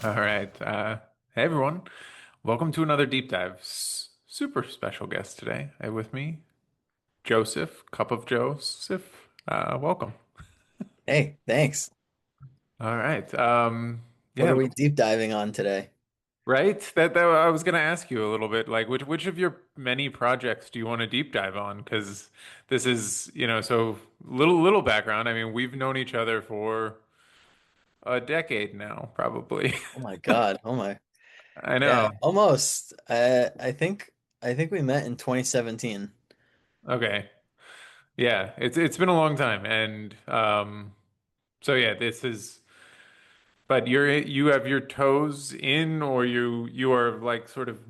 All right. Hey everyone. Welcome to another deep dive. Super special guest today. With me, Joseph, Cup of Joseph. Welcome. Hey, thanks. All right. What Yeah, are we deep diving on today? right. That I was gonna ask you a little bit, like which of your many projects do you want to deep dive on? Because this is, so little background. I mean, we've known each other for a decade now, probably. Oh my God. Oh my. I Yeah, know. almost. I think we met in 2017. Okay. Yeah, it's been a long time, and so yeah, this is. But you have your toes in, or you are like sort of,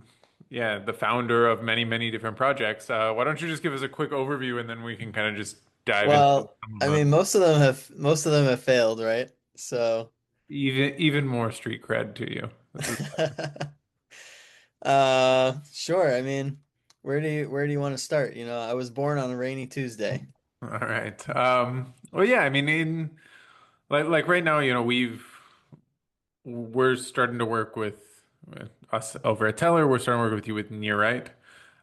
yeah, the founder of many different projects. Why don't you just give us a quick overview, and then we can kind of just dive into Well, some of I them. mean, most of them have failed, right? So, Even more street cred to you. This is sure. I mean, where do you want to start? I was born on a rainy Tuesday. all right. Well, yeah, I mean, in like right now, we're starting to work with us over at Teller. We're starting to work with you with Nerite,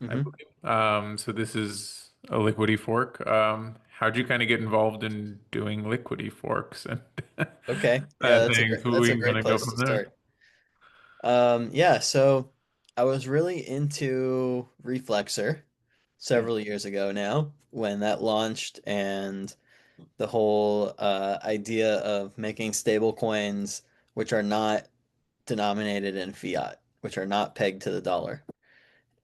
I Hmm. believe. So this is a Liquity fork. How'd you kind of get involved in doing Liquity forks and Okay. Yeah, that that's a thing? great So that's we a can kind great of go place from to there. start. Yeah, so I was really into Reflexer several years ago now when that launched and the whole idea of making stable coins which are not denominated in fiat, which are not pegged to the dollar.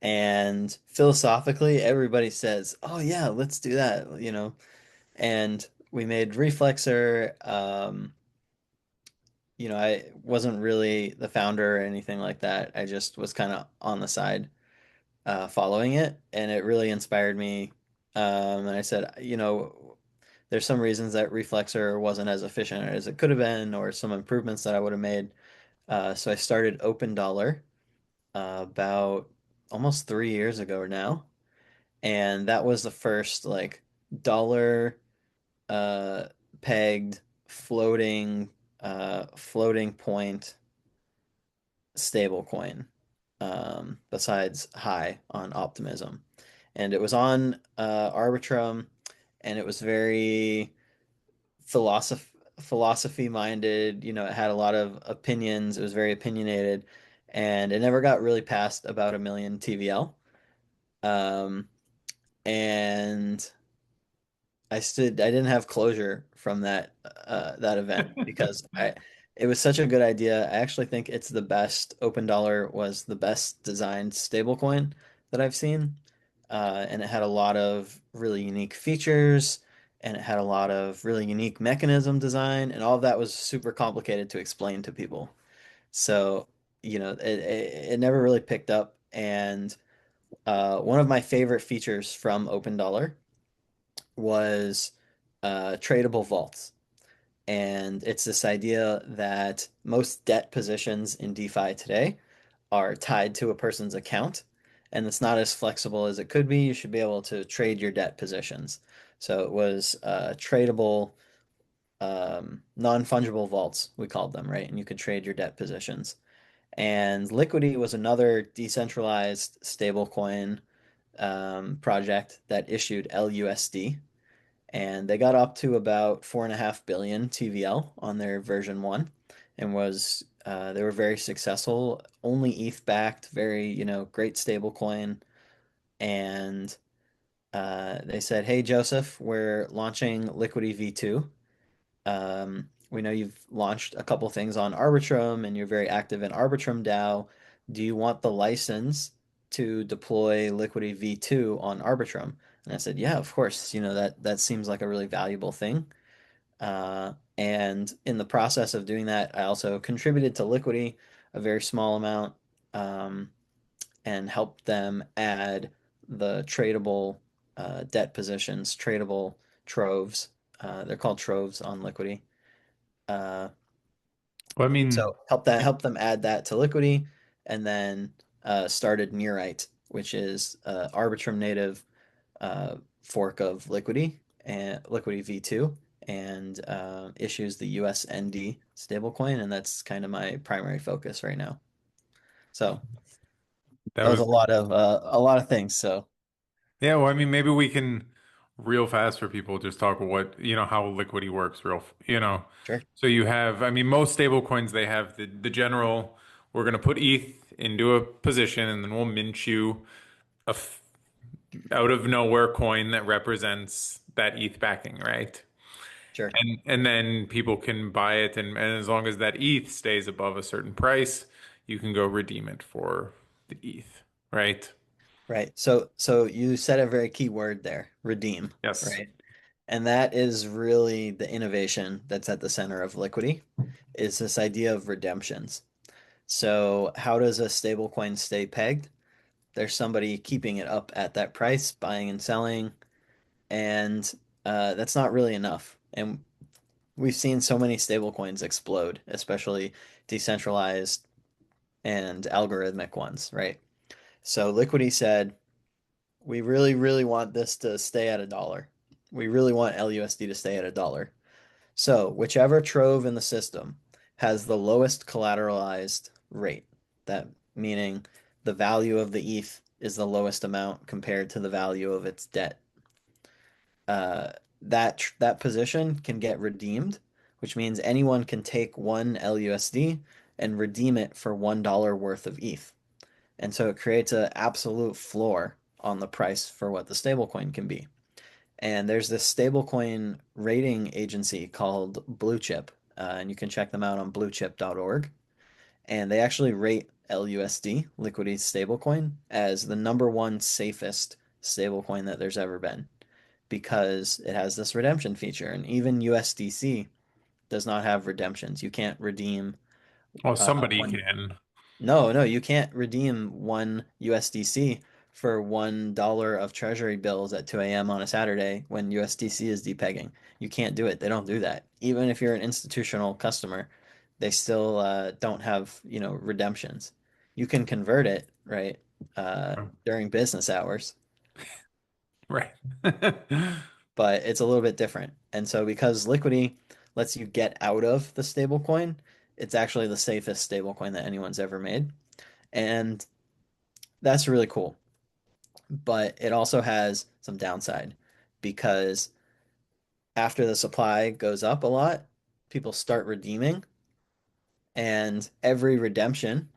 And philosophically, everybody says, "Oh yeah, let's do that." And we made Reflexer. I wasn't really the founder or anything like that. I just was kind of on the side following it, and it really inspired me. And I said, there's some reasons that Reflexer wasn't as efficient as it could have been, or some improvements that I would have made. So I started Open Dollar about almost 3 years ago now, and that was the first like dollar uh, pegged floating point stable coin besides High on Optimism. And it was on Arbitrum, and it was very philosophy minded. It had a lot of opinions. It was very opinionated, and it never got really past about a million TVL. Um, and I didn't have closure from that event because I it was such a good idea. I actually think it's the best. Open Dollar was the best designed stablecoin that I've seen. And it had a lot of really unique features, and it had a lot of really unique mechanism design, and all of that was super complicated to explain to people. So, it never really picked up. And one of my favorite features from Open Dollar was tradable vaults. And it's this idea that most debt positions in DeFi today are tied to a person's account, and it's not as flexible as it could be. You should be able to trade your debt positions. So it was tradable, non-fungible vaults, we called them, right? And you could trade your debt positions. And Liquity was another decentralized stablecoin project that issued LUSD, and they got up to about 4.5 billion TVL on their version one, and they were very successful, only ETH backed, very great stable coin. And they said, "Hey Joseph, we're launching Liquidity V2. We know you've launched a couple things on Arbitrum and you're very active in Arbitrum DAO. Do you want the license to deploy Liquidity V2 on Arbitrum?" And I said, "Yeah, of course. That seems like a really valuable thing." And in the process of doing that, I also contributed to Liquidity a very small amount, um, and helped them add the tradable debt positions, tradable troves. They're called troves on Liquidity. Uh, Well, I mean, so help them add that to Liquidity, and then started Nerite, which is Arbitrum native fork of Liquidity and Liquidity V2. and issues the USND stablecoin, and that's kind of my primary focus right now. So That that was was a lot of things. So Yeah, well, I mean, maybe we can real fast for people just talk what, how Liquity works sure, So you have, I mean, most stable coins, they have the general, we're going to put ETH into a position and then we'll mint you a out of nowhere coin that represents that ETH backing, right? sure. And then people can buy it and as long as that ETH stays above a certain price, you can go redeem it for the ETH, right? Right. So you said a very key word there, redeem, Yes. right? And that is really the innovation that's at the center of Liquity, is this idea of redemptions. So how does a stablecoin stay pegged? There's somebody keeping it up at that price, buying and selling, and that's not really enough. And we've seen so many stablecoins explode, especially decentralized and algorithmic ones, right? So Liquity said, we really, really want this to stay at a dollar. We really want LUSD to stay at a dollar. So whichever trove in the system has the lowest collateralized rate, that meaning the value of the ETH is the lowest amount compared to the value of its debt, uh, that position can get redeemed, which means anyone can take one LUSD and redeem it for $1 worth of ETH. And so it creates an absolute floor on the price for what the stablecoin can be. And there's this stablecoin rating agency called Blue Chip, and you can check them out on bluechip.org. And they actually rate LUSD, Liquidity stablecoin, as the number one safest stablecoin that there's ever been because it has this redemption feature. And even USDC does not have redemptions. You can't redeem Well, somebody one. can. No, no, you can't redeem one USDC for $1 of treasury bills at 2 a.m. on a Saturday when USDC is depegging. You can't do it. They don't do that. Even if you're an institutional customer, they still don't have, redemptions. You can convert it, right, during business hours, Right. but it's a little bit different. And so because Liquidity lets you get out of the stablecoin, it's actually the safest stablecoin that anyone's ever made. And that's really cool. But it also has some downside because after the supply goes up a lot, people start redeeming, and every redemption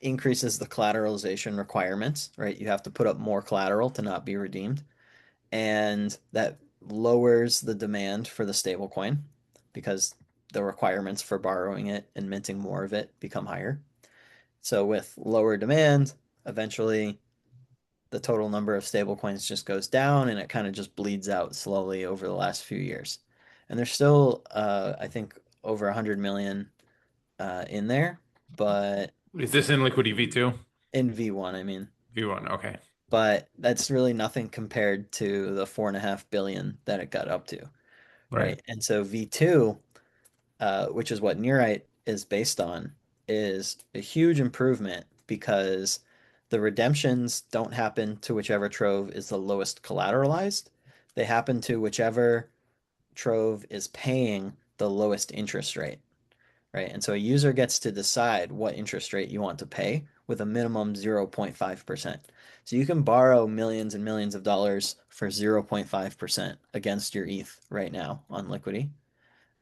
increases the collateralization requirements, right? You have to put up more collateral to not be redeemed, and that lowers the demand for the stablecoin because the requirements for borrowing it and minting more of it become higher. So with lower demand, eventually the total number of stablecoins just goes down and it kind of just bleeds out slowly over the last few years. And there's still, I think, over 100 million in there, but Is this in Liquidity V2? in V1, I mean, V1, okay. but that's really nothing compared to the 4.5 billion that it got up to, Right. right? And so V2, which is what Nerite is based on, is a huge improvement because the redemptions don't happen to whichever trove is the lowest collateralized. They happen to whichever trove is paying the lowest interest rate, right? And so a user gets to decide what interest rate you want to pay with a minimum 0.5%. So you can borrow millions and millions of dollars for 0.5% against your ETH right now on Liquidity,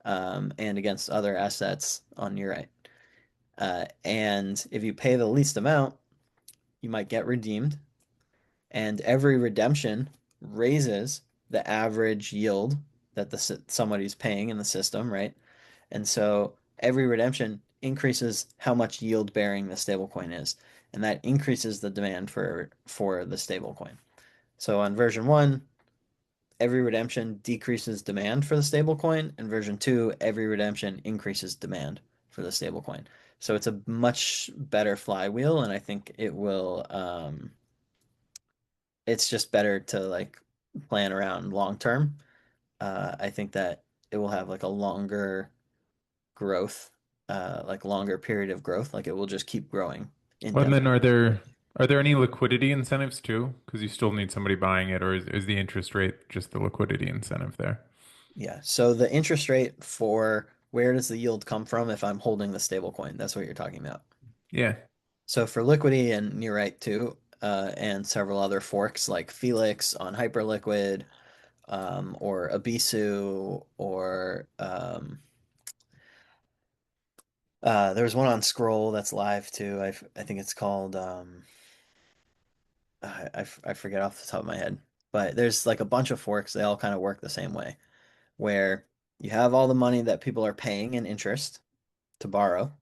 and against other assets on your right. And if you pay the least amount, you might get redeemed. And every redemption raises the average yield that somebody's paying in the system, right? And so every redemption increases how much yield bearing the stablecoin is, and that increases the demand for the stablecoin. So on version one, every redemption decreases demand for the stablecoin, and version two, every redemption increases demand for the stablecoin. So it's a much better flywheel, and I think it will. It's just better to like plan around long term. I think that it will have like a longer growth, like longer period of growth. Like it will just keep growing Well, and then indefinitely. are there any liquidity incentives too? Because you still need somebody buying it, or is the interest rate just the liquidity incentive there? Yeah. So the interest rate for where does the yield come from if I'm holding the stable coin? That's what you're talking about. Yeah, So for Liquity and Nerite too, and several other forks like Felix on Hyperliquid, or Abisu, or there was one on Scroll that's live too. I think it's called I forget off the top of my head, but there's like a bunch of forks. They all kind of work the same way, where you have all the money that people are paying in interest to borrow.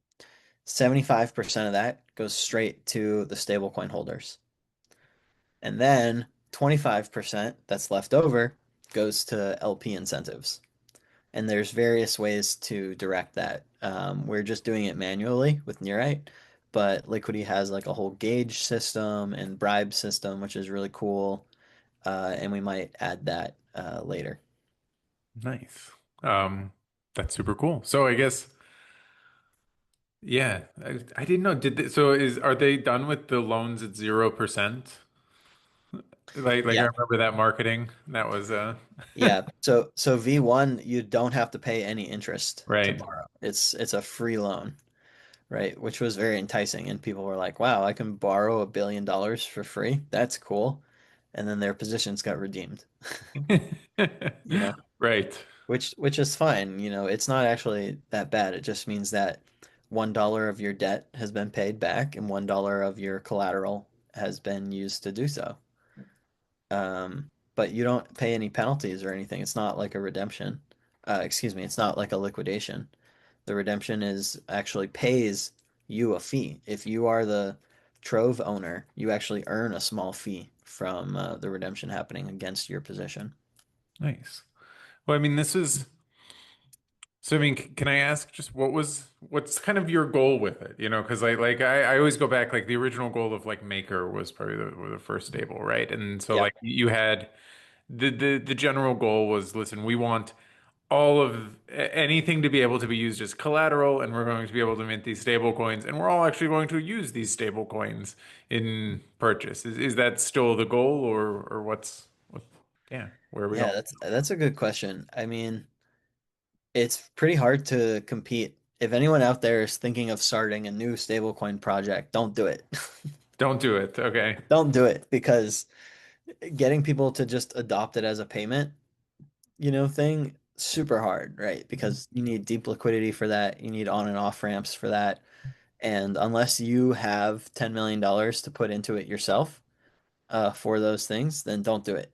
75% of that goes straight to the stablecoin holders. And then 25% that's left over goes to LP incentives. And there's various ways to direct that. We're just doing it manually with Nerite, but Liquity has like a whole gauge system and bribe system, which is really cool. And we might add that later. nice. Um, that's super cool. So I guess, yeah, I didn't know. So are they done with the loans at 0%? Like I Yeah, remember that marketing. That was yeah. So V1, you don't have to pay any interest to right. borrow. It's a free loan, right? Which was very enticing, and people were like, "Wow, I can borrow $1 billion for free. That's cool." And then their positions got redeemed, you know, Right. which is fine. It's not actually that bad. It just means that $1 of your debt has been paid back, and $1 of your collateral has been used to do so. But you don't pay any penalties or anything. It's not like a redemption. Excuse me, it's not like a liquidation. The redemption is actually pays you a fee. If you are the Trove owner, you actually earn a small fee from the redemption happening against your position. Nice. Well, I mean, this is so. I mean, can I ask just what's kind of your goal with it? Because I always go back like the original goal of like Maker was probably the first stable, right? And so Yeah, like you had the general goal was, listen, we want all of anything to be able to be used as collateral, and we're going to be able to mint these stable coins, and we're all actually going to use these stable coins in purchase. Is that still the goal, or yeah, where are we yeah, going? that's a good question. I mean, it's pretty hard to compete. If anyone out there is thinking of starting a new stablecoin project, don't do it. Don't do it. Okay. Don't do it because getting people to just adopt it as a payment, thing, super hard, right? Because you need deep liquidity for that. You need on and off ramps for that. And unless you have $10 million to put into it yourself, for those things, then don't do it.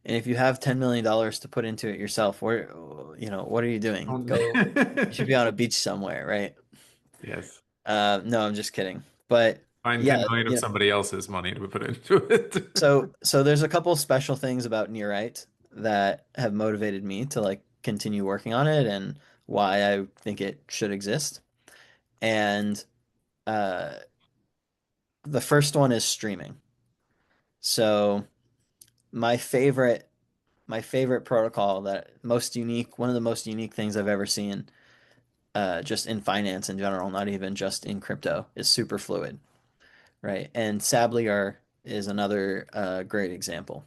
And if you have $10 million to put into it yourself, what are you doing? Don't- You should be on a beach somewhere, right? Yes. No, I'm just kidding. But Find yeah, 10 million of somebody else's money to put into it. so there's a couple special things about Neurite that have motivated me to like continue working on it and why I think it should exist. And uh, the first one is streaming. So my favorite my favorite protocol, one of the most unique things I've ever seen, just in finance in general, not even just in crypto, is super fluid, right? And Sablier is another great example.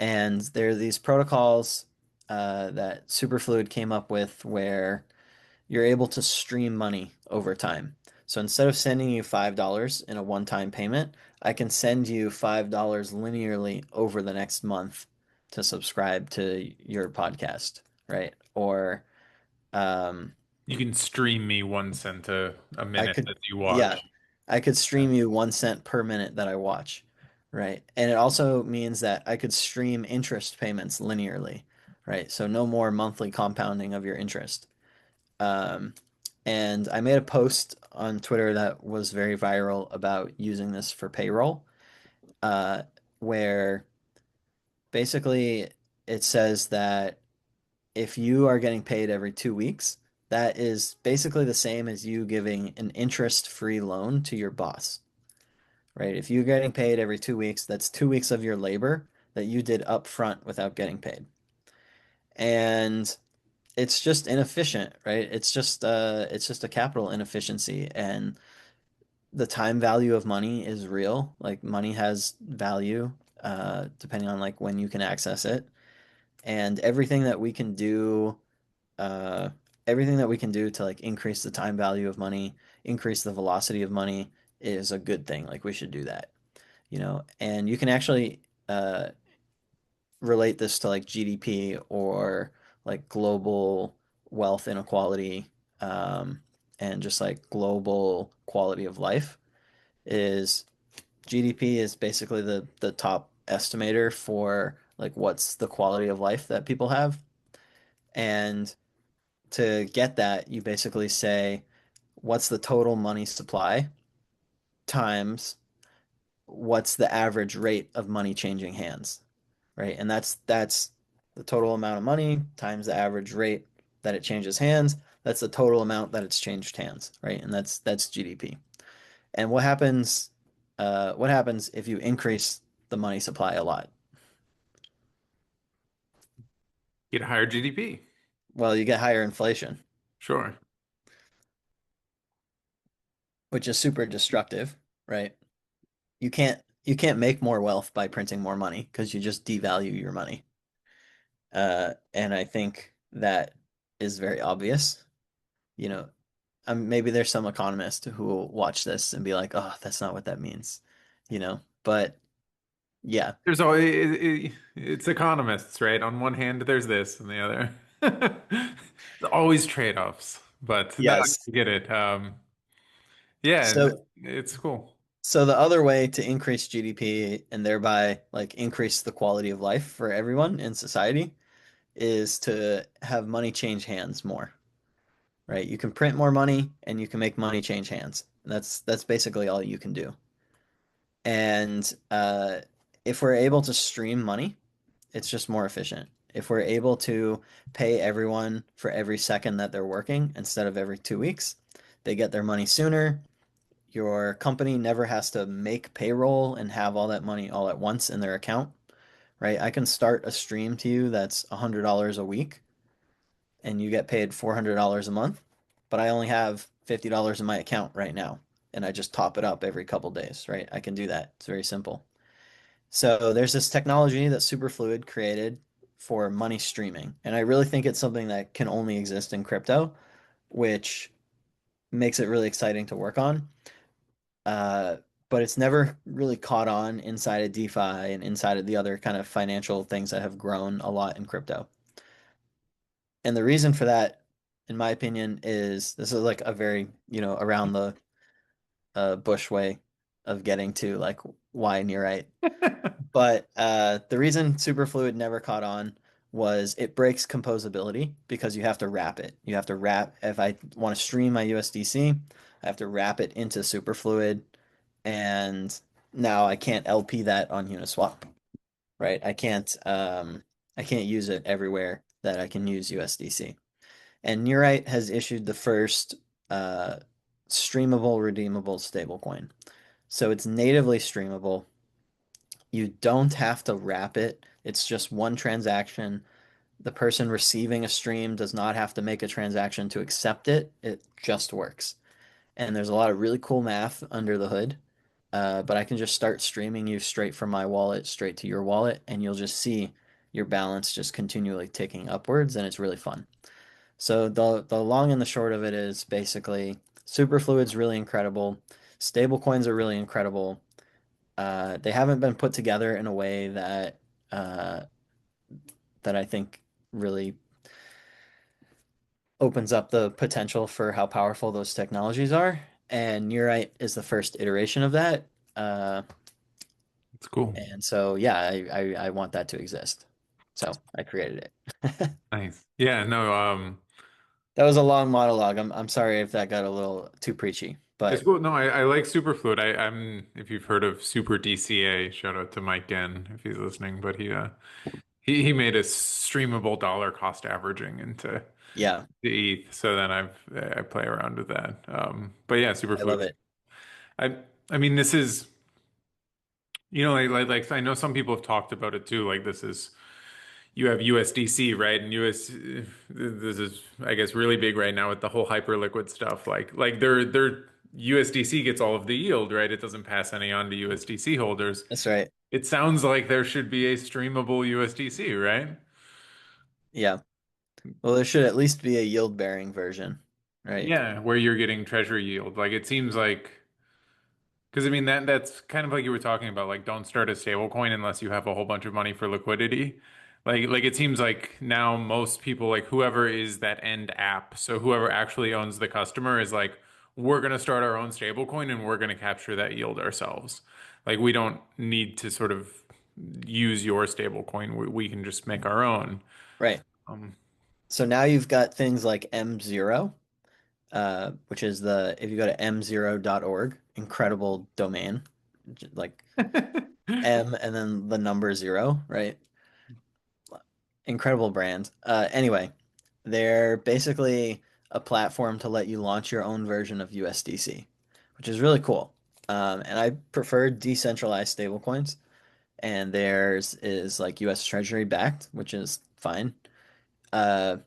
And there are these protocols that Superfluid came up with where you're able to stream money over time. So instead of sending you $5 in a one-time payment, I can send you $5 linearly over the next month to subscribe to your podcast, right? Or um, You can stream me 1 cent a I minute could, that you yeah, watch. I could Yeah. stream you 1 cent per minute that I watch, right? And it also means that I could stream interest payments linearly, right? So no more monthly compounding of your interest. Um, and I made a post on Twitter that was very viral about using this for payroll, uh, where basically it says that if you are getting paid every 2 weeks, that is basically the same as you giving an interest-free loan to your boss, right? If you're getting paid every 2 weeks, that's 2 weeks of your labor that you did up front without getting paid. And it's just inefficient, right? It's just a capital inefficiency, and the time value of money is real. Like money has value, depending on like when you can access it. And everything that we can do, uh, everything that we can do to like increase the time value of money, increase the velocity of money is a good thing. Like we should do that, you know. And you can actually relate this to like GDP or like global wealth inequality, um, and just like global quality of life. Is GDP is basically the top estimator for like what's the quality of life that people have. And to get that, you basically say, what's the total money supply times what's the average rate of money changing hands, right? And that's the total amount of money times the average rate that it changes hands. That's the total amount that it's changed hands, right? And that's GDP. And what happens if you increase the money supply a lot? Get higher GDP. Well, you get higher inflation, Sure. which is super destructive, right? You can't make more wealth by printing more money because you just devalue your money. And I think that is very obvious. You know, maybe there's some economist who will watch this and be like, "Oh, that's not what that means," you know. But yeah, There's always it's economists, right? On one hand, there's this, and the other, it's always trade-offs. But no, yes. I get it. Yeah, and So it's cool. so the other way to increase GDP and thereby like increase the quality of life for everyone in society is to have money change hands more, right? You can print more money and you can make money change hands. That's basically all you can do. And if we're able to stream money, it's just more efficient. If we're able to pay everyone for every second that they're working instead of every 2 weeks, they get their money sooner. Your company never has to make payroll and have all that money all at once in their account, right? I can start a stream to you that's $100 a week and you get paid $400 a month, but I only have $50 in my account right now and I just top it up every couple days, right? I can do that. It's very simple. So there's this technology that Superfluid created for money streaming, and I really think it's something that can only exist in crypto, which makes it really exciting to work on. Uh, but it's never really caught on inside of DeFi and inside of the other kind of financial things that have grown a lot in crypto. And the reason for that, in my opinion, is this is like a very, around the Bush way of getting to like why Nerite. But the reason Superfluid never caught on was it breaks composability because you have to wrap it. You have to wrap, if I want to stream my USDC, I have to wrap it into Superfluid. And now I can't LP that on Uniswap, right? I can't use it everywhere that I can use USDC. And Nerite has issued the first uh, streamable, redeemable stablecoin. So it's natively streamable. You don't have to wrap it. It's just one transaction. The person receiving a stream does not have to make a transaction to accept it. It just works. And there's a lot of really cool math under the hood. But I can just start streaming you straight from my wallet, straight to your wallet, and you'll just see your balance just continually ticking upwards, and it's really fun. So the long and the short of it is basically Superfluid's really incredible. Stablecoins are really incredible. They haven't been put together in a way uh, that I think really opens up the potential for how powerful those technologies are. And Neurite is the first iteration of that. Uh, It's cool. and so, yeah, I want that to exist. So I created it. Nice. Yeah, no, That was a long monologue. I'm sorry if that got a little too preachy, it's but cool. No, I like Superfluid. I'm if you've heard of Super DCA, shout out to Mike Gen if he's listening, but he made a streamable dollar cost averaging into yeah, the ETH. So then I play around with that. But yeah, I love Superfluid. it. I I mean this is like I know some people have talked about it too. Like this is you have USDC, right? And this is I guess really big right now with the whole hyperliquid stuff. Like their USDC gets all of the yield, right? It doesn't pass any on to USDC holders. That's right. It sounds like there should be a streamable USDC, right? Yeah. Well, there should at least be a yield-bearing version, right? Yeah, where you're getting treasury yield. Like it seems like because I mean that's kind of like you were talking about, like don't start a stable coin unless you have a whole bunch of money for liquidity. Like it seems like now most people, like whoever is that end app, so whoever actually owns the customer is like, we're gonna start our own stable coin and we're gonna capture that yield ourselves. Like we don't need to sort of use your stable coin. We can just make our own. Right. Um, So now you've got things like M0, which is if you go to m0.org, incredible domain, like M and then the number zero, right? Incredible brand. Anyway, they're basically a platform to let you launch your own version of USDC, which is really cool. And I prefer decentralized stablecoins, and theirs is like US Treasury backed, which is fine. Uh,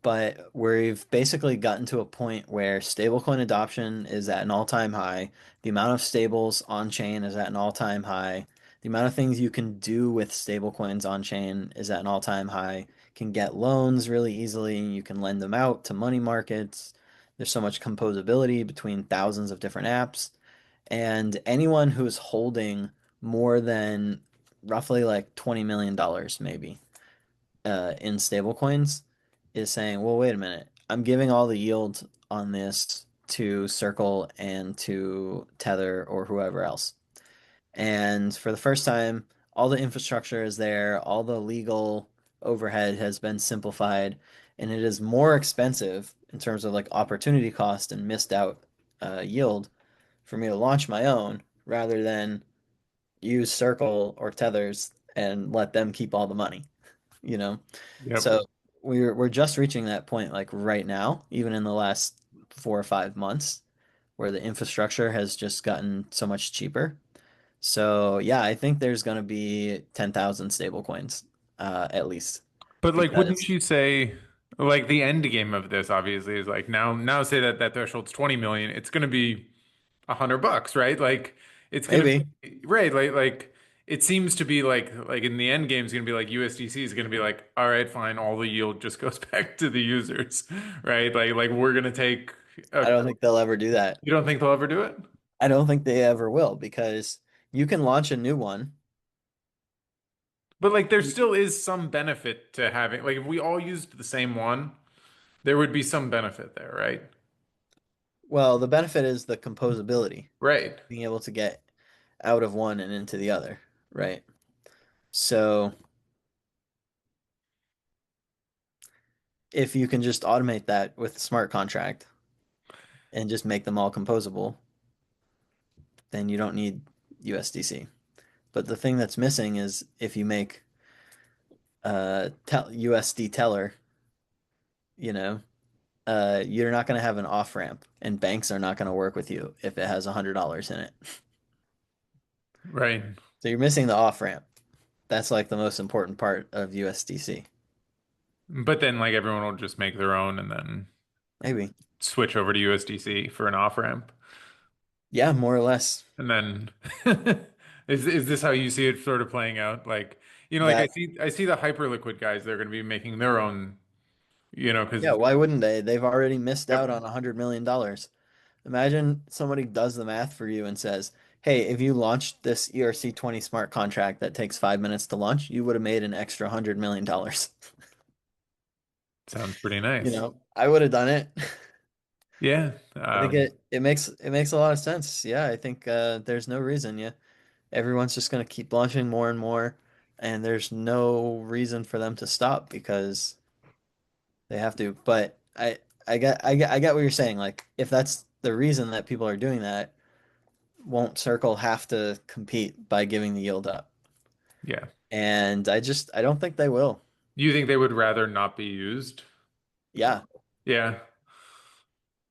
but we've basically gotten to a point where stablecoin adoption is at an all-time high. The amount of stables on chain is at an all-time high. The amount of things you can do with stablecoins on chain is at an all-time high. Can get loans really easily. You can lend them out to money markets. There's so much composability between thousands of different apps. And anyone who's holding more than roughly like $20 million dollars maybe in stablecoins is saying, well, wait a minute, I'm giving all the yield on this to Circle and to Tether or whoever else. And for the first time, all the infrastructure is there, all the legal overhead has been simplified, and it is more expensive in terms of like opportunity cost and missed out yield for me to launch my own rather than use Circle or Tethers and let them keep all the money, you know? yep. So we're just reaching that point like right now, even in the last 4 or 5 months, where the infrastructure has just gotten so much cheaper. So yeah, I think there's going to be 10,000 stable coins, at least, But like, wouldn't because you say, like, the end game of this obviously is like now say that that threshold's 20 million, it's going to be $100, right? Like, it's going to maybe, be right. Like it seems to be like in the end game is going to be like USDC is going to be like, all right, fine, all the yield just goes back to the users, right? Like we're going to take a. I don't think they'll ever do that. You don't think they'll ever do it? I don't think they ever will because you can launch a new one. But like, there still is some benefit to having, like, if we all used the same one, there would be some benefit there, right? Well, the benefit is the composability, Right. being able to get out of one and into the other, right? So if you can just automate that with a smart contract and just make them all composable, then you don't need USDC. But the thing that's missing is if you make USD teller, you know, you're not going to have an off ramp, and banks are not going to work with you if it has $100 in it. Right. So you're missing the off ramp. That's like the most important part of USDC. But then like everyone will just make their own and then Maybe. switch over to USDC for an off ramp. Yeah, more or less. And then is this how you see it sort of playing out? Like, like That, I see the Hyperliquid guys, they're going to be making their own, yeah, because why wouldn't they? They've already missed yep, out on $100 million. Imagine somebody does the math for you and says, hey, if you launched this ERC20 smart contract that takes 5 minutes to launch, you would have made an extra $100 million. sounds pretty nice. I would have done it. Yeah. I think it makes a lot of sense. Yeah, I think there's no reason. Yeah, everyone's just gonna keep launching more and more, and there's no reason for them to stop because they have to. But I get what you're saying. Like, if that's the reason that people are doing that, won't Circle have to compete by giving the yield up? Yeah. And I don't think they will. You think they would rather not be used? Yeah, Yeah.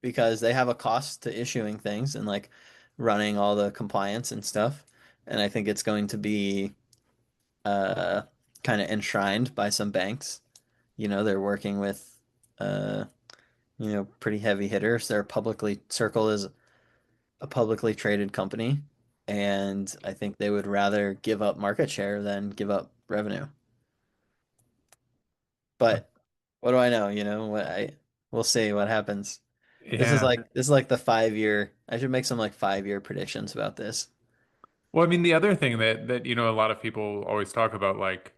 because they have a cost to issuing things and like running all the compliance and stuff. And I think it's going to be uh, kind of enshrined by some banks. They're working with pretty heavy hitters. Circle is a publicly traded company, and I think they would rather give up market share than give up revenue. But What do I know? We'll see what happens. Yeah. This is like the 5 year. I should make some like 5 year predictions about this. Well, I mean, the other thing that a lot of people always talk about, like,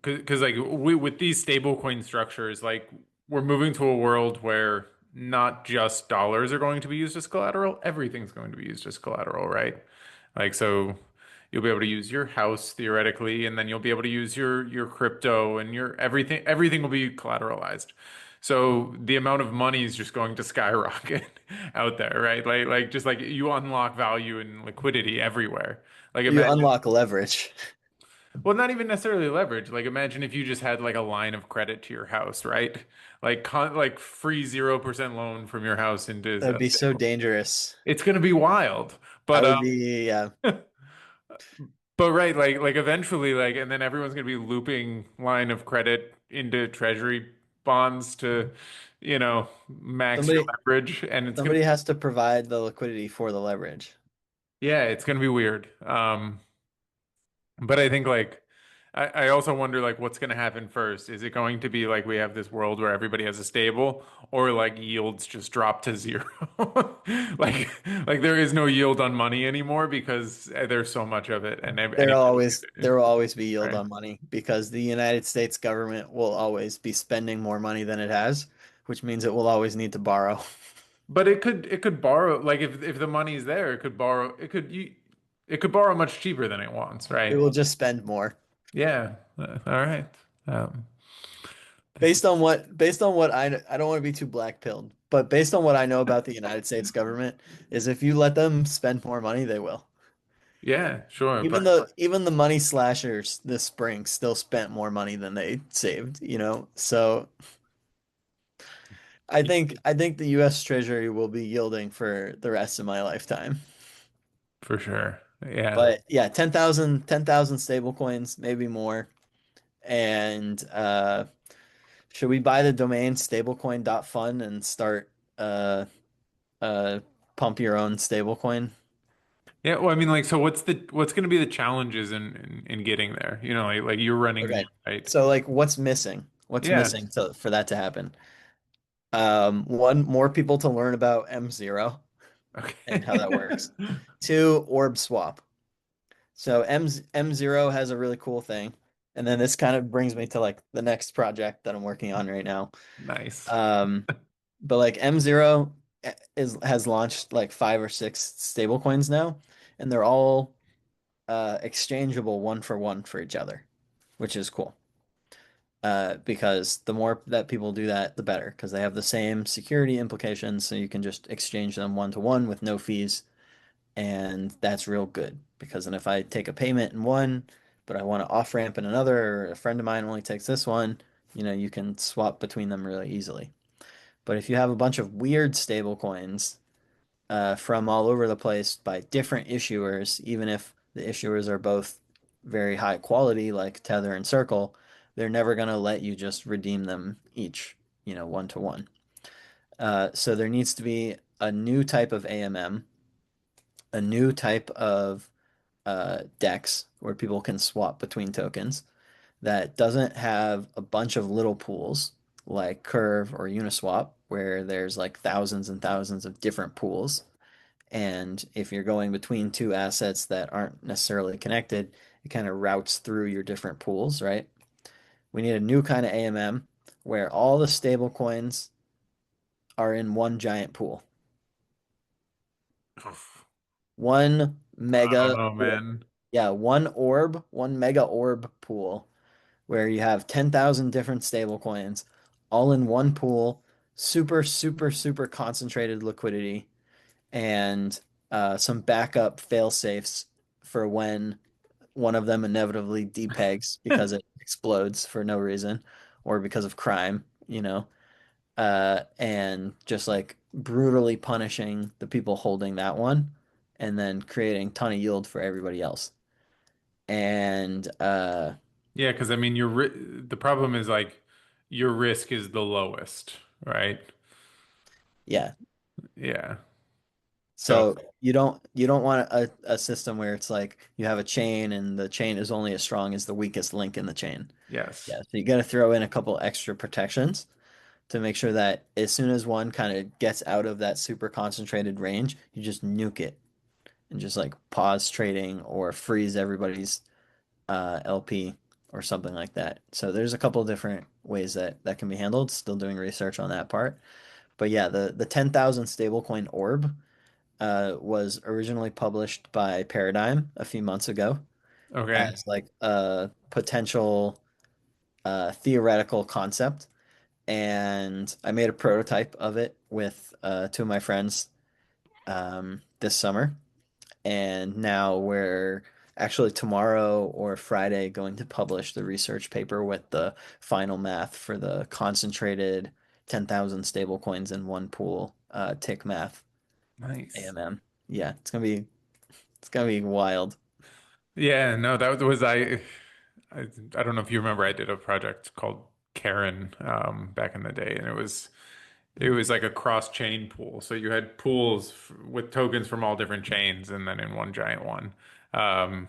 because like we with these stablecoin structures, like we're moving to a world where not just dollars are going to be used as collateral, everything's going to be used as collateral, right? Like so you'll be able to use your house theoretically, and then you'll be able to use your crypto and your everything will be collateralized. So the amount of money is just going to skyrocket out there, right? Like just like you unlock value and liquidity everywhere. Like You imagine unlock leverage. well, not even necessarily leverage. Like imagine if you just had like a line of credit to your house, right? Like free 0% loan from your house into That'd a be so stable. dangerous. It's going to be wild. I But would be, yeah. but right, like eventually like and then everyone's going to be looping line of credit into treasury bonds to, max your Somebody leverage and it's going to somebody has to provide the liquidity for the leverage. yeah, it's going to be weird. But I think like I also wonder like what's going to happen first. Is it going to be like we have this world where everybody has a stable or like yields just drop to zero? Like like there is no yield on money anymore because there's so much of it and anybody can do There it, will always be yield right? on money because the United States government will always be spending more money than it has, which means it will always need to borrow. But it could borrow like if the money's there, it could borrow much cheaper than it wants, It right? will just spend more. Yeah. All right. This is Based on what I don't want to be too black-pilled, but based on what I know about the United States government is if you let them spend more money, they will. yeah, sure, but Even the money slashers this spring still spent more money than they saved, So I think the US Treasury will be yielding for the rest of my lifetime. for sure. Yeah. But yeah, 10,000 stable coins, maybe more. And should we buy the domain stablecoin.fun and start uh pump your own stablecoin? Yeah, well, I mean, like, so what's going to be the challenges in getting there? Like you're running Okay. right? So like what's missing? What's Yeah. missing for that to happen? One, more people to learn about M0 and how that Okay. works. Two, orb swap. So M0 has a really cool thing. And then this kind of brings me to like the next project that I'm working on right now. Nice. Um, but like M0 has launched like 5 or 6 stable coins now, and they're all exchangeable one for one for each other, which is cool. Because the more that people do that, the better, because they have the same security implications, so you can just exchange them one to one with no fees, and that's real good. Because then if I take a payment in one, but I want to off ramp in another, or a friend of mine only takes this one, you can swap between them really easily. But if you have a bunch of weird stable coins from all over the place by different issuers, even if the issuers are both very high quality, like Tether and Circle, they're never going to let you just redeem them each, one to one. So there needs to be a new type of AMM, a new type of DEX where people can swap between tokens that doesn't have a bunch of little pools like Curve or Uniswap, where there's like thousands and thousands of different pools. And if you're going between two assets that aren't necessarily connected, it kind of routes through your different pools, right? We need a new kind of AMM where all the stable coins are in one giant pool. Oof. One I don't mega, know, man. yeah, one mega orb pool where you have 10,000 different stable coins all in one pool, super, super, super concentrated liquidity, and some backup fail safes for when one of them inevitably depegs because it explodes for no reason or because of crime, and just like brutally punishing the people holding that one and then creating ton of yield for everybody else. And Yeah, because I mean, the problem is like your risk is the lowest, right? yeah, Yeah. So So you don't want a system where it's like you have a chain and the chain is only as strong as the weakest link in the chain. yes, Yeah, so you got to throw in a couple extra protections to make sure that as soon as one kind of gets out of that super concentrated range, you just nuke it and just like pause trading or freeze everybody's LP or something like that. So there's a couple different ways that that can be handled. Still doing research on that part. But yeah, the 10,000 stablecoin orb was originally published by Paradigm a few months ago okay, as like a potential theoretical concept. And I made a prototype of it with two of my friends this summer. And now we're actually tomorrow or Friday going to publish the research paper with the final math for the concentrated 10,000 stablecoins in one pool tick math nice. AMM. Yeah, it's gonna be wild. Yeah, no, that was I don't know if you remember, I did a project called Karen back in the day, and it was like a cross-chain pool. So you had pools with tokens from all different chains, and then in one giant one. Um,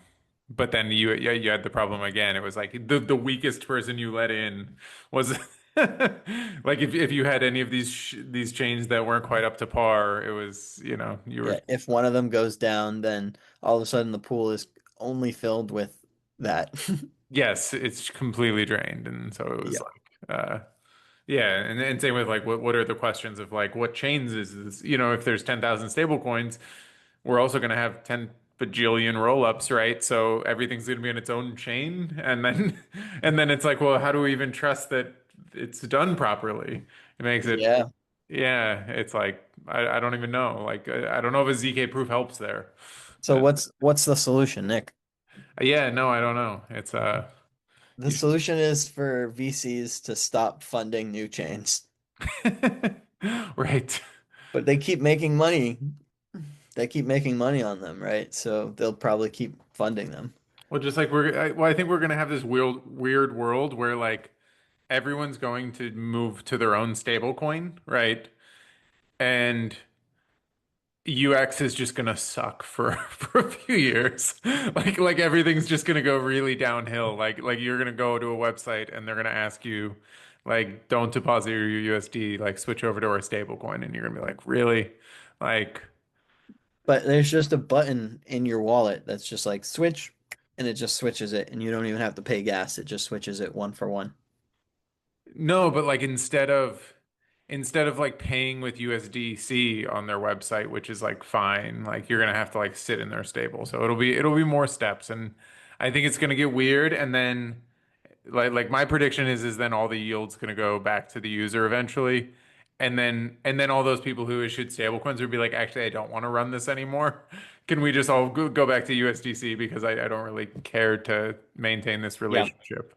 but then you had the problem again. It was like the weakest person you let in was like if you had any of these chains that weren't quite up to par, it was you were Yeah, if one of them goes down, then all of a sudden the pool is only filled with that. yes, it's completely drained, and so it was Yep. like yeah, and same with like what are the questions of like what chains is this? If there's 10,000 stable coins, we're also going to have 10 bajillion roll-ups, right? So everything's going to be in its own chain, and then and then it's like, well, how do we even trust that it's done properly? It makes it Yeah. yeah, it's like I don't even know. Like I don't know if a ZK proof helps there. So what's the solution, Nick? Yeah, no, I don't know. It's The you should solution is for VCs to stop funding new chains, right. but they keep making money. They keep making money on them, right? So they'll probably keep funding them. Well, just like well, I think we're gonna have this weird world where like everyone's going to move to their own stable coin, right? And UX is just gonna suck for for a few years. Like everything's just gonna go really downhill. Like you're gonna go to a website and they're gonna ask you like don't deposit your USD, like switch over to our stable coin, and you're gonna be like, really? Like But there's just a button in your wallet that's just like switch, and it just switches it, and you don't even have to pay gas. It just switches it one for one. no, but like instead of like paying with USDC on their website, which is like fine, like you're gonna have to like sit in their stable. So it'll be more steps, and I think it's gonna get weird. And then like my prediction is then all the yield's gonna go back to the user eventually. And then all those people who issued stablecoins would be like, actually, I don't want to run this anymore. Can we just all go back to USDC because I don't really care to maintain this Yeah. relationship.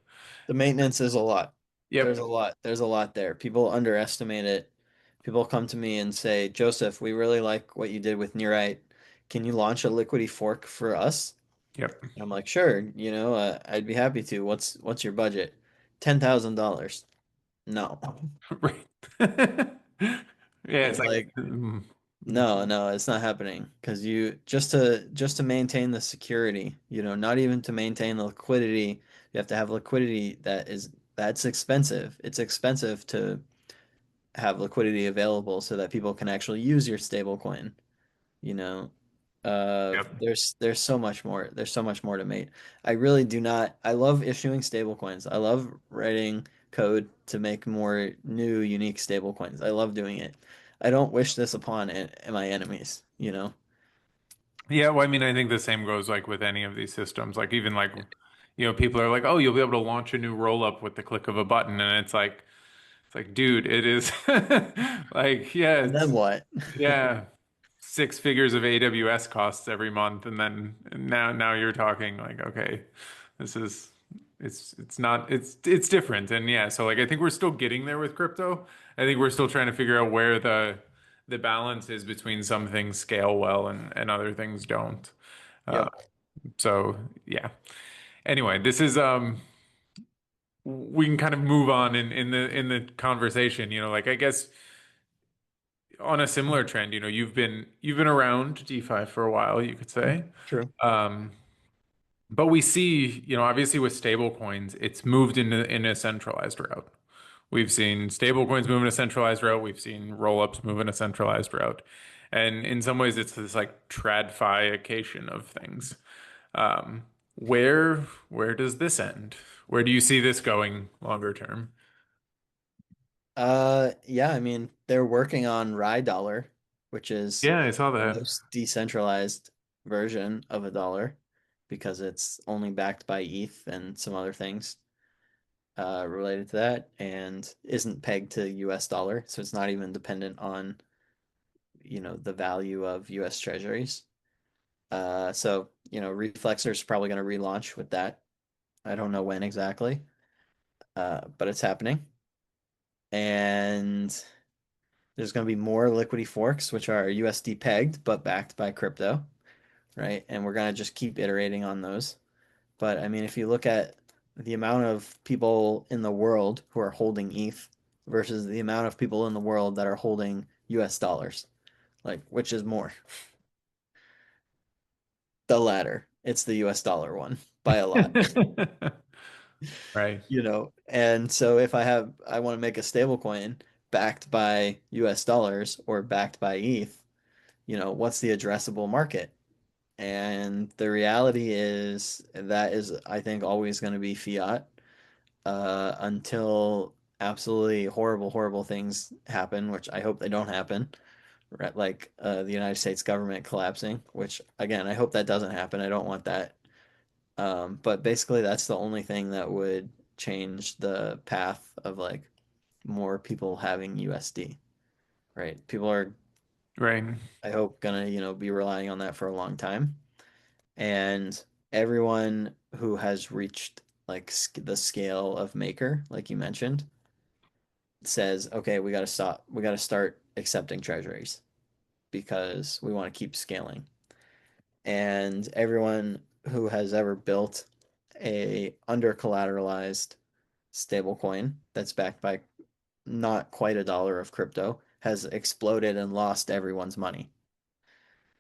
The maintenance is a lot. There's Yep. a lot. There's a lot there. People underestimate it. People come to me and say, Joseph, we really like what you did with Nerite. Can you launch a Liquity fork for us? Yep. And I'm like, sure, I'd be happy to. What's your budget? $10,000. No. Right. Yeah, it's It's like like, no, no, it's not happening because you just to maintain the security, not even to maintain the liquidity, you have to have liquidity that's expensive. It's expensive to have liquidity available so that people can actually use your stable coin, you know. yep. There's so much more. There's so much more to make. I really do not. I love issuing stable coins. I love writing code to make more new, unique stable coins. I love doing it. I don't wish this upon my enemies. Yeah, well, I mean, I think the same goes like with any of these systems. Like even like people are like, "Oh, you'll be able to launch a new roll up with the click of a button." And it's like, dude, it is like, yeah, And then it's what? yeah, six figures of AWS costs every month, and then now you're talking like, okay, this is it's not it's different, and yeah, so like I think we're still getting there with crypto. I think we're still trying to figure out where the balance is between some things scale well and other things don't. Uh, Yep. so yeah. Anyway, this is we can kind of move on in the conversation. Like I guess on a similar trend, you've been around DeFi for a while, you could say. True. Um, but we see, obviously with stable coins, it's moved in a centralized route. We've seen stable coins move in a centralized route. We've seen rollups move in a centralized route. And in some ways, it's this like tradfiication of things. Um, where does this end? Where do you see this going longer term? Yeah, I mean, they're working on Rye Dollar, which is Yeah, I saw the that. most decentralized version of a dollar because it's only backed by ETH and some other things related to that and isn't pegged to US dollar, so it's not even dependent on, the value of US treasuries. So, Reflexor's probably going to relaunch with that. I don't know when exactly, but it's happening. And there's going to be more Liquity forks, which are USD pegged but backed by crypto, right? And we're going to just keep iterating on those. But I mean, if you look at the amount of people in the world who are holding ETH versus the amount of people in the world that are holding US dollars, like which is more? The latter. It's the US dollar one by a lot. Right, And so if I want to make a stable coin backed by US dollars or backed by ETH, what's the addressable market? And the reality is that is, I think, always going to be fiat until absolutely horrible, horrible things happen, which I hope they don't happen, right? Like the United States government collapsing, which again, I hope that doesn't happen. I don't want that. But basically, that's the only thing that would change the path of like more people having USD, right? People are, right, I hope, gonna, be relying on that for a long time. And everyone who has reached like the scale of maker, like you mentioned, says, okay, we got to stop. We got to start accepting treasuries because we want to keep scaling. And everyone who has ever built a under collateralized stablecoin that's backed by not quite a dollar of crypto has exploded and lost everyone's money,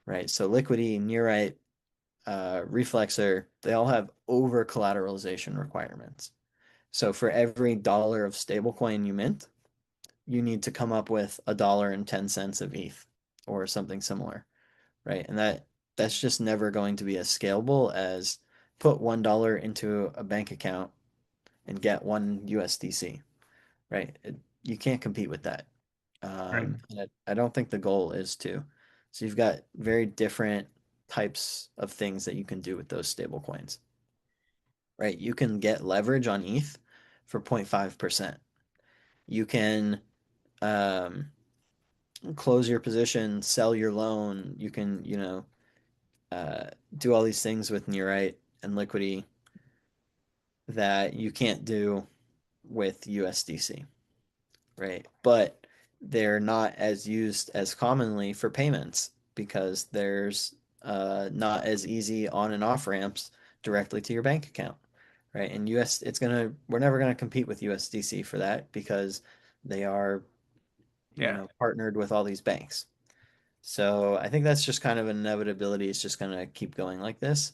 right? So Liquity, Nerite, Reflexor, they all have over collateralization requirements. So for every dollar of stablecoin you mint, you need to come up with $1.10 of ETH or something similar, right? And that's just never going to be as scalable as put $1 into a bank account and get one USDC, right? You can't compete with that. right. And I don't think the goal is to. So you've got very different types of things that you can do with those stable coins, right? You can get leverage on ETH for 0.5%. You can um, close your position, sell your loan. You can, uh, do all these things with Nerite and Liquidity that you can't do with USDC, right? But they're not as used as commonly for payments because there's not as easy on and off ramps directly to your bank account, right? And we're never gonna compete with USDC for that because they are, Yeah. partnered with all these banks. So I think that's just kind of an inevitability. It's just gonna keep going like this.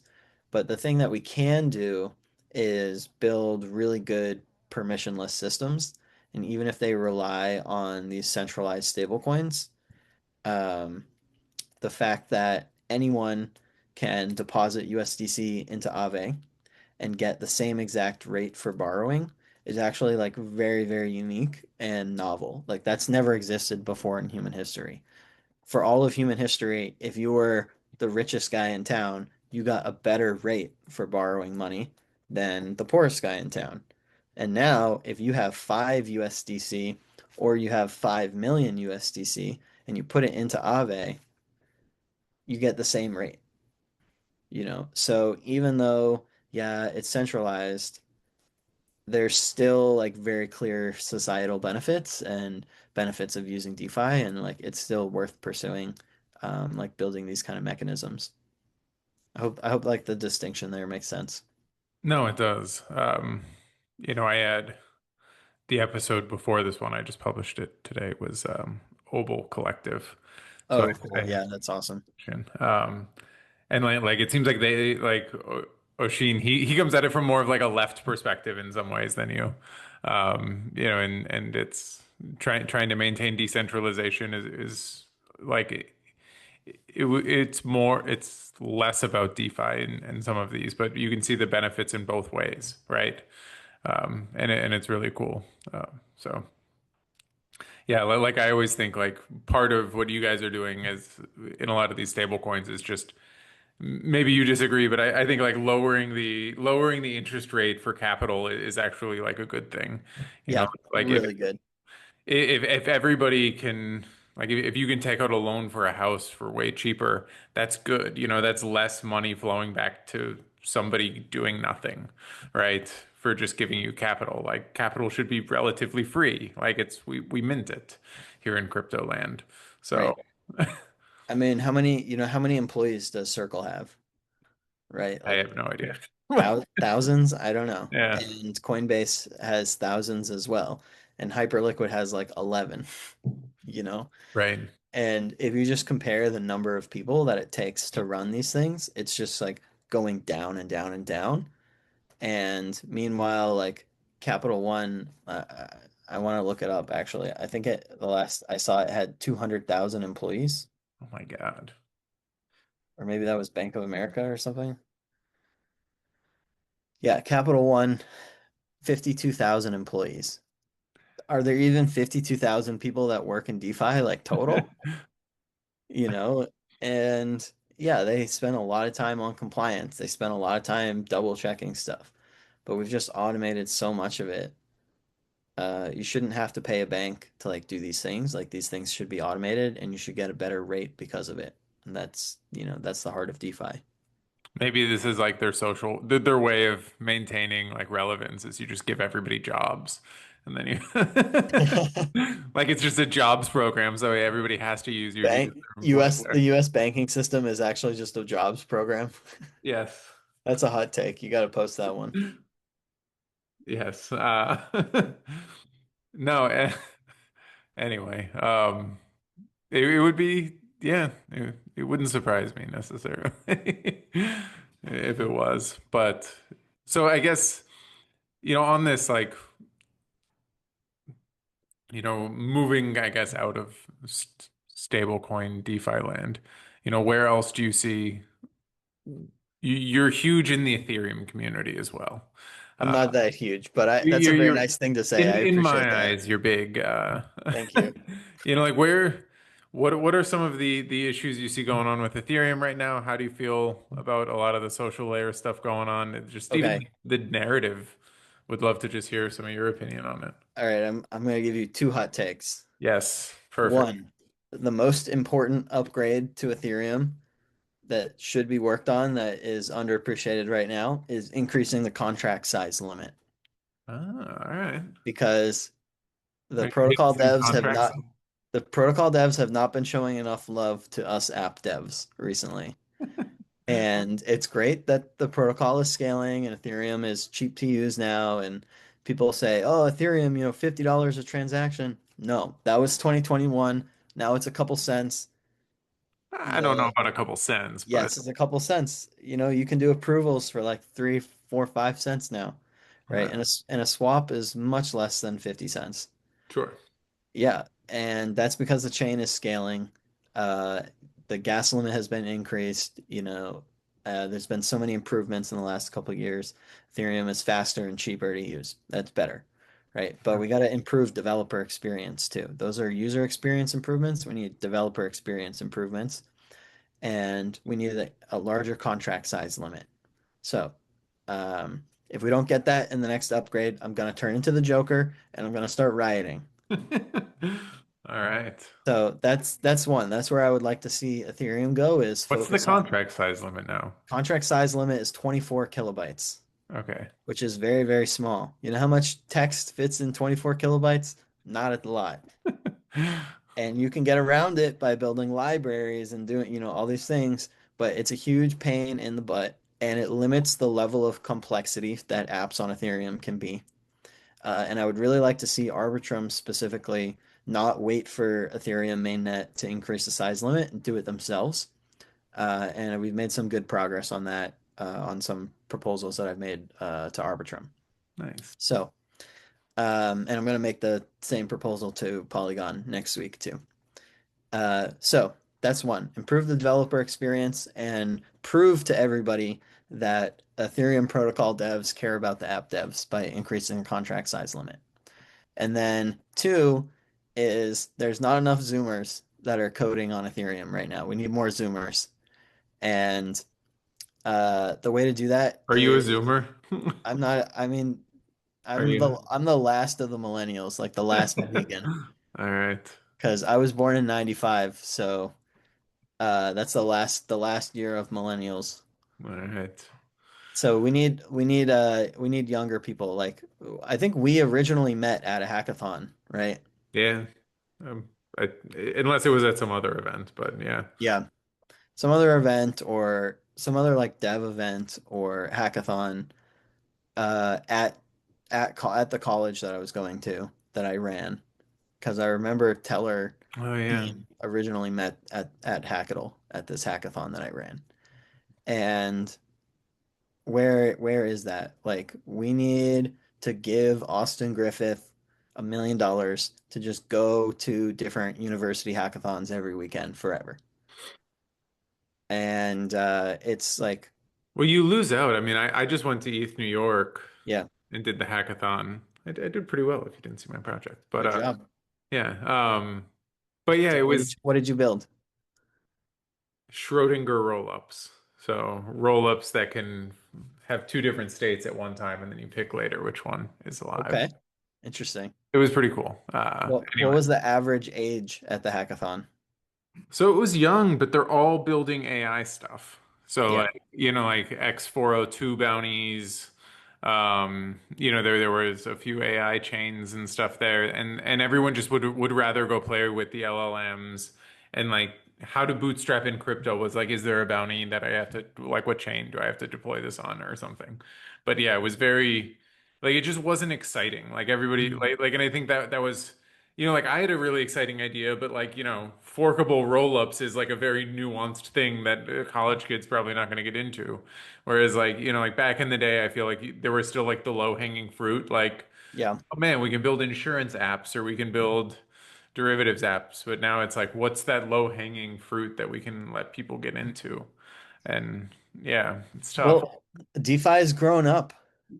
But the thing that we can do is build really good permissionless systems. And even if they rely on these centralized stablecoins, um, the fact that anyone can deposit USDC into Aave and get the same exact rate for borrowing is actually like very, very unique and novel. Like that's never existed before in human history. For all of human history, if you were the richest guy in town, you got a better rate for borrowing money than the poorest guy in town. And now, if you have 5 USDC or you have 5 million USDC and you put it into Aave, you get the same rate, So even though, yeah, it's centralized, there's still like very clear societal benefits and benefits of using DeFi, and like it's still worth pursuing, like building these kind of mechanisms. I hope like the distinction there makes sense. No, it does. I had the episode before this one, I just published it today, was Obel Collective. So Oh, cool. I Yeah, that's awesome. and like it seems like they like Oshin he comes at it from more of like a left perspective in some ways than you. You know, and it's trying to maintain decentralization is like it's less about DeFi and some of these, but you can see the benefits in both ways, right? And it's really cool. So yeah, like I always think like part of what you guys are doing is in a lot of these stable coins is just maybe you disagree, but I think like lowering the interest rate for capital is actually like a good thing. You know, Yeah, like really good. if everybody can like if you can take out a loan for a house for way cheaper, that's good. You know, that's less money flowing back to somebody doing nothing, right? For just giving you capital. Like capital should be relatively free. Like it's we mint it here in crypto land. So Right. I mean, how many employees does Circle have? Right? I Like have no idea. thousands? I don't know. Yeah, And Coinbase has thousands as well. And Hyperliquid has like 11, you know? right. And if you just compare the number of people that it takes to run these things, it's just like going down and down and down. And meanwhile, like Capital One, I want to look it up actually. I think the last I saw it had 200,000 employees, Oh my God. or maybe that was Bank of America or something. Yeah, Capital One, 52,000 employees. Are there even 52,000 people that work in DeFi, like total? You know, and yeah, they spend a lot of time on compliance. They spend a lot of time double checking stuff, but we've just automated so much of it. You shouldn't have to pay a bank to like do these things. Like these things should be automated and you should get a better rate because of it. And that's the heart of DeFi. Maybe this is like their their way of maintaining like relevance is you just give everybody jobs and then you like it's just a jobs program, so everybody has to use you because Bank they're employed US The there. US banking system is actually just a jobs program. Yes. That's a hot take. You got to post that one. Yes. No, anyway, it would be yeah, it wouldn't surprise me necessarily if it was. But so I guess you know on this like you know, moving, I guess, out of stablecoin DeFi land, you know, where else do you see you're huge in the Ethereum community as well. I'm Uh, not that huge, but that's a you're, very you're nice thing to say. I in appreciate my that. eyes, you're big. Thank you. You know, like what are some of the issues you see going on with Ethereum right now? How do you feel about a lot of the social layer stuff going on? Just even Okay. the narrative. Would love to just hear some of your opinion on it. All right, I'm gonna give you two hot takes. Yes, perfect. One, the most important upgrade to Ethereum that should be worked on that is underappreciated right now is increasing the contract size limit Ah, all right. because the Are you hitting protocol some devs have contracts? not the protocol devs have not been showing enough love to us app devs recently. And it's great that the protocol is scaling and Ethereum is cheap to use now. And people say, oh, Ethereum, $50 a transaction. No, that was 2021. Now it's a couple cents. I don't know The about a couple cents, but Yes, it's a couple cents. You can do approvals for like 3, 4, 5 cents now, right? uh, And a swap is much less than 50 cents. sure. Yeah, and that's because the chain is scaling. Uh, the gas limit has been increased. There's been so many improvements in the last couple of years. Ethereum is faster and cheaper to use. That's better, right? But we got to improve developer experience too. Those are user experience improvements. We need developer experience improvements, and we need a larger contract size limit. So, if we don't get that in the next upgrade, I'm gonna turn into the Joker and I'm gonna start rioting. All right. So that's one. That's where I would like to see Ethereum go is What's the focus on contract size limit now? contract size limit is 24 kilobytes, Okay. which is very, very small. You know how much text fits in 24 kilobytes? Not a lot. And you can get around it by building libraries and doing, all these things, but it's a huge pain in the butt and it limits the level of complexity that apps on Ethereum can be. And I would really like to see Arbitrum specifically not wait for Ethereum mainnet to increase the size limit and do it themselves. And we've made some good progress on that on some proposals that I've made to Arbitrum. Nice. So, and I'm going to make the same proposal to Polygon next week too. So that's one. Improve the developer experience and prove to everybody that Ethereum protocol devs care about the app devs by increasing the contract size limit. And then two is there's not enough Zoomers that are coding on Ethereum right now. We need more Zoomers. And the way to do that Are you a is Zoomer? I'm not, I mean, Are you? I'm the last of the millennials, like the last vegan, All right. because I was born in 95, so that's the last year of millennials. All right. So we need younger people. Like I think we originally met at a hackathon, right? Yeah. Um, I, unless it was at some other event, but yeah. Yeah. Some other event or some other like dev event or hackathon uh at at the college that I was going to that I ran because I remember Teller Oh yeah. being originally met at Hackathon at this hackathon that I ran. And where is that? Like we need to give Austin Griffith $1 million to just go to different university hackathons every weekend forever. And it's like, Well, you lose out. I mean, I just went to ETH New York yeah, and did the hackathon. I did pretty well if you didn't see my project. But good job. yeah. But yeah, So it was what did you build? Schrodinger roll-ups. So roll-ups that can have two different states at one time, and then you pick later which one is alive. Okay, interesting. It was pretty cool. What Anyway, was the average age at the hackathon? so it was young, but they're all building AI stuff. So Yeah. like, like X402 bounties. There was a few AI chains and stuff there, and everyone just would rather go play with the LLMs and like how to bootstrap in crypto was like, is there a bounty that I have to like what chain do I have to deploy this on or something? But yeah, it was very like it just wasn't exciting. Like everybody Mhm. and I think that was like I had a really exciting idea, but like, forkable roll-ups is like a very nuanced thing that college kids probably not going to get into. Whereas like, like back in the day, I feel like there was still like the low-hanging fruit, like, Yeah. oh man, we can build insurance apps or we can build derivatives apps. But now it's like, what's that low-hanging fruit that we can let people get into? And yeah, it's tough. Well, DeFi's grown up,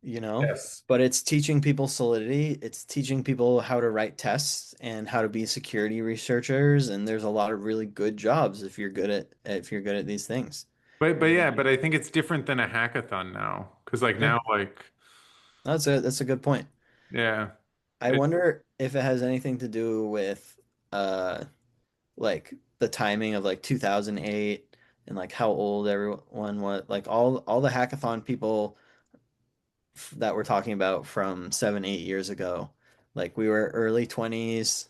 Yes. but it's teaching people Solidity. It's teaching people how to write tests and how to be security researchers. And there's a lot of really good jobs if you're good at these things. But yeah, And but I think it's different than a hackathon now. Because like yeah, now, like, that's a good point. yeah. I wonder if it has anything to do with uh like the timing of like 2008 and like how old everyone was. Like all the hackathon people that we're talking about from 7, 8 years ago. Like we were early 20s.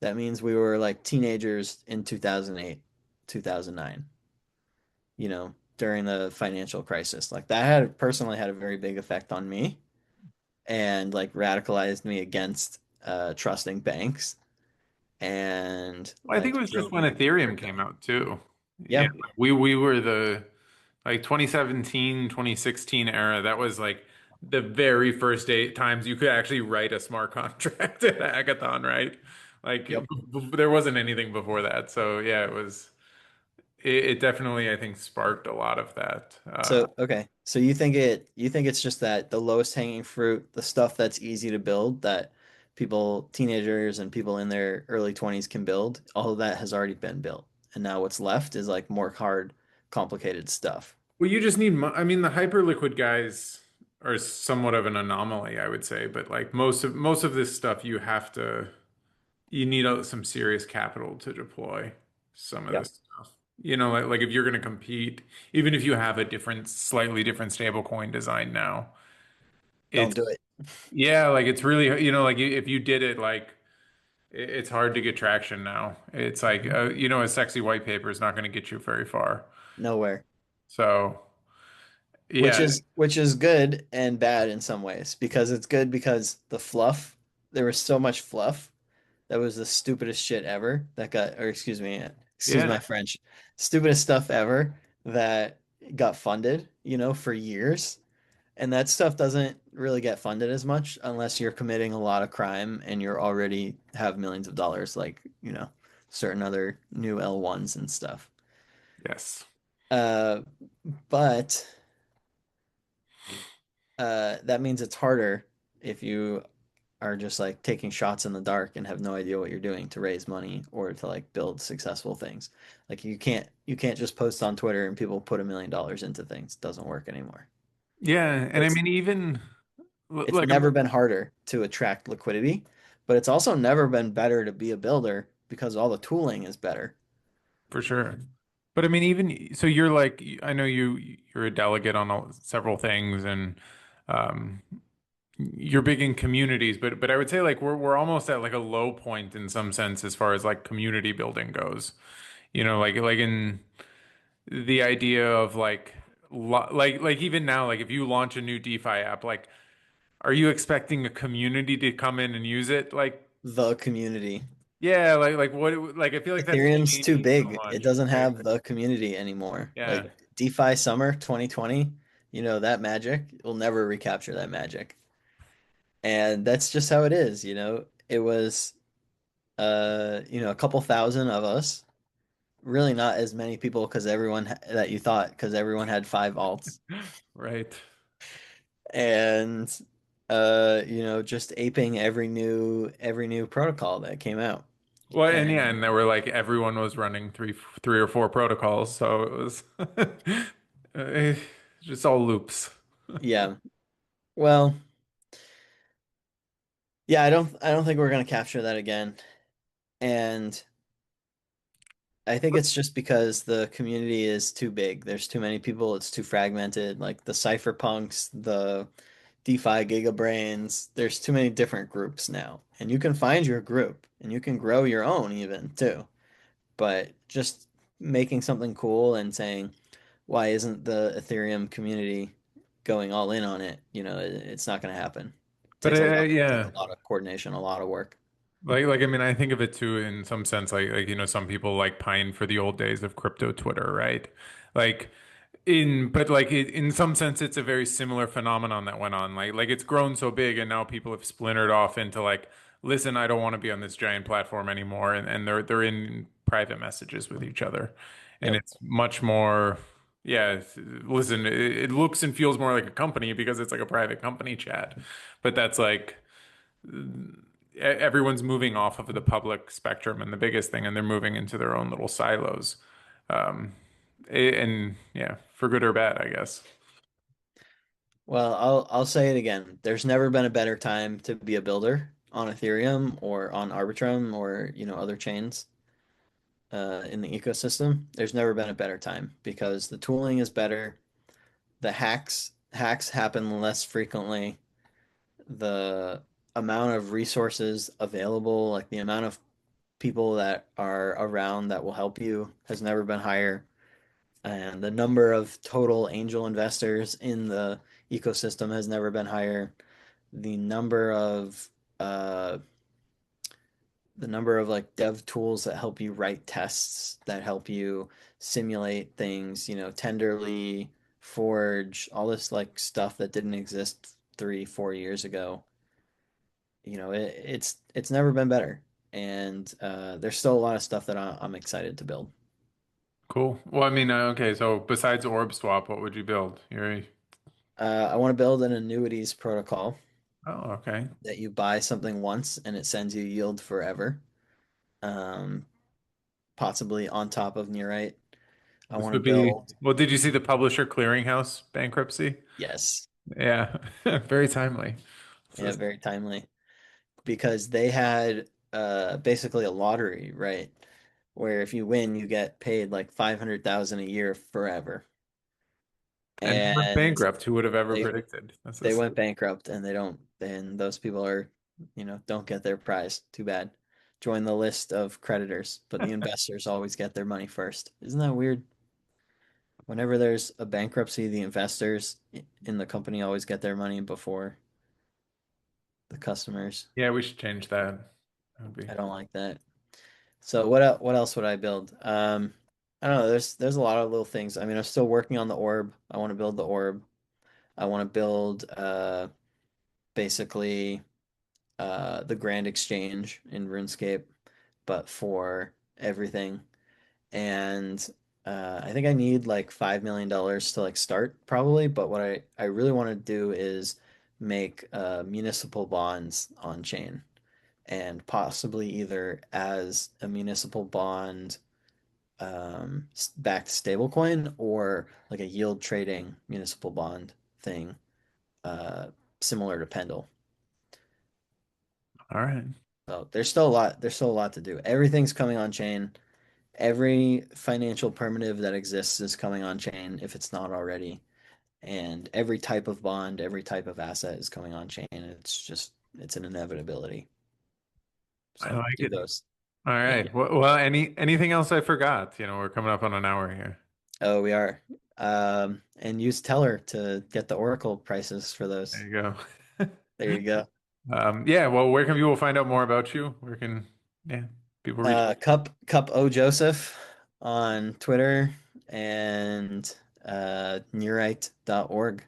That means we were like teenagers in 2008, 2009, during the financial crisis. Like that had personally had a very big effect on me and like radicalized me against trusting banks and Well, I think like it was just drove when me into Ethereum crypto. came out too. Yeah, Yeah. we were the like 2017, 2016 era. That was like the very first day times you could actually write a smart contract at Hackathon, right? Like Yep. there wasn't anything before that. So yeah, it definitely I think sparked a lot of that. So, okay. So you think it's just that the lowest hanging fruit, the stuff that's easy to build that teenagers and people in their early 20s can build, all of that has already been built. And now what's left is like more hard, complicated stuff. Well, you just need I mean the hyperliquid guys are somewhat of an anomaly, I would say, but like most of this stuff you need some serious capital to deploy some of Yep. this stuff. Like if you're going to compete, even if you have a slightly different stablecoin design now, Don't it's, do it. yeah, like it's really, like if you did it, like it's hard to get traction now. It's like, Mhm. a sexy white paper is not going to get you very far. Nowhere. So, yeah, Which is good and bad in some ways because it's good because the fluff, there was so much fluff that was the stupidest shit ever that got, or excuse my Yeah. French, stupidest stuff ever that got funded, for years. And that stuff doesn't really get funded as much unless you're committing a lot of crime and you're already have millions of dollars, like, certain other new L1s and stuff. Yes. Uh, but that means it's harder if you are just like taking shots in the dark and have no idea what you're doing to raise money or to like build successful things. Like you can't just post on Twitter and people put $1 million into things. It doesn't work anymore. Yeah, and I It's mean even it's like never been harder to attract liquidity, but it's also never been better to be a builder because all the tooling is better. for sure. But I mean even so you're like I know you're a delegate on several things and um you're big in communities, but I would say like we're almost at like a low point in some sense as far as like community building goes. You know, like in the idea of like even now like if you launch a new DeFi app, like are you expecting a community to come in and use it? Like The community. yeah, like what like I feel like that's Ethereum's too changed so big. It much, doesn't right? have the community anymore. Yeah. Like DeFi Summer 2020, that magic will never recapture that magic. And that's just how it is. It was a couple thousand of us. Really not as many people because that you thought because everyone had five alts. Right. And just aping every new protocol that came out. Well, and yeah, And and there were like everyone was running three or four protocols, so it was eh, just all loops. yeah, well, yeah, I don't think we're gonna capture that again. And I think it's just because the community is too big. There's too many people, it's too fragmented. Like the cypherpunks, the DeFi gigabrains, there's too many different groups now. And you can find your group and you can grow your own even too. But just making something cool and saying, why isn't the Ethereum community going all in on it? It's not going to happen. It But takes yeah, a lot of coordination, a lot of work. like I mean, I think of it too in some sense, like you know, some people like pine for the old days of crypto Twitter, right? Like but like in some sense, it's a very similar phenomenon that went on. Like it's grown so big, and now people have splintered off into like, listen, I don't want to be on this giant platform anymore, and they're in private messages with each other, and Yep. it's much more. Yeah, listen, it looks and feels more like a company because it's like a private company chat, but that's like everyone's moving off of the public spectrum and the biggest thing, and they're moving into their own little silos. Um, and yeah, for good or bad, I guess. Well, I'll say it again. There's never been a better time to be a builder on Ethereum or on Arbitrum or other chains in the ecosystem. There's never been a better time because the tooling is better. The hacks happen less frequently. The amount of resources available, like the amount of people that are around that will help you, has never been higher. And the number of total angel investors in the ecosystem has never been higher. The number of uh, like dev tools that help you write tests, that help you simulate things, Tenderly, Forge, all this like stuff that didn't exist 3, 4 years ago. It's never been better, and there's still a lot of stuff that I'm excited to build. Cool. Well, I mean, okay, so besides Orb Swap, what would you build? I want to build an annuities protocol Oh, okay. that you buy something once and it sends you yield forever, um, possibly on top of Nerite. I This want to would be, build, well, did you see the Publisher Clearinghouse bankruptcy? yes, Yeah, very timely. yeah, So- very timely because they had basically a lottery, right? Where if you win, you get paid like 500,000 a year forever. and they went And bankrupt. Who would have ever they predicted? That's they just, went bankrupt and those people don't get their prize. Too bad. Join the list of creditors, but the investors always get their money first. Isn't that weird? Whenever there's a bankruptcy, the investors in the company always get their money before the customers. yeah, we should change that. That would be I don't like that. So what else would I build? I don't know. There's a lot of little things. I mean, I'm still working on the orb. I want to build the orb. I want to build basically the Grand Exchange in RuneScape, but for everything. And I think I need like $5 million to like start probably. But what I really want to do is make municipal bonds on chain and possibly either as a municipal bond backed stablecoin or like a yield trading municipal bond thing uh, similar to Pendle. all right. So there's still a lot to do. Everything's coming on chain. Every financial primitive that exists is coming on chain if it's not already. And every type of bond, every type of asset is coming on chain. It's an inevitability. I So like do it. those. All Yeah. right. Well, anything else I forgot? We're coming up on an hour here. Oh, we are. And use Teller to get the Oracle prices for those. There you go. There you go. Yeah, well, where can people find out more about you? Where can, yeah, people reach? Cupojoseph on Twitter and Nerite.org.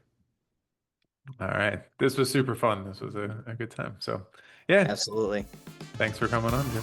All right. This was super fun. This was a good time. So, yeah, Absolutely. thanks for coming on, Jim.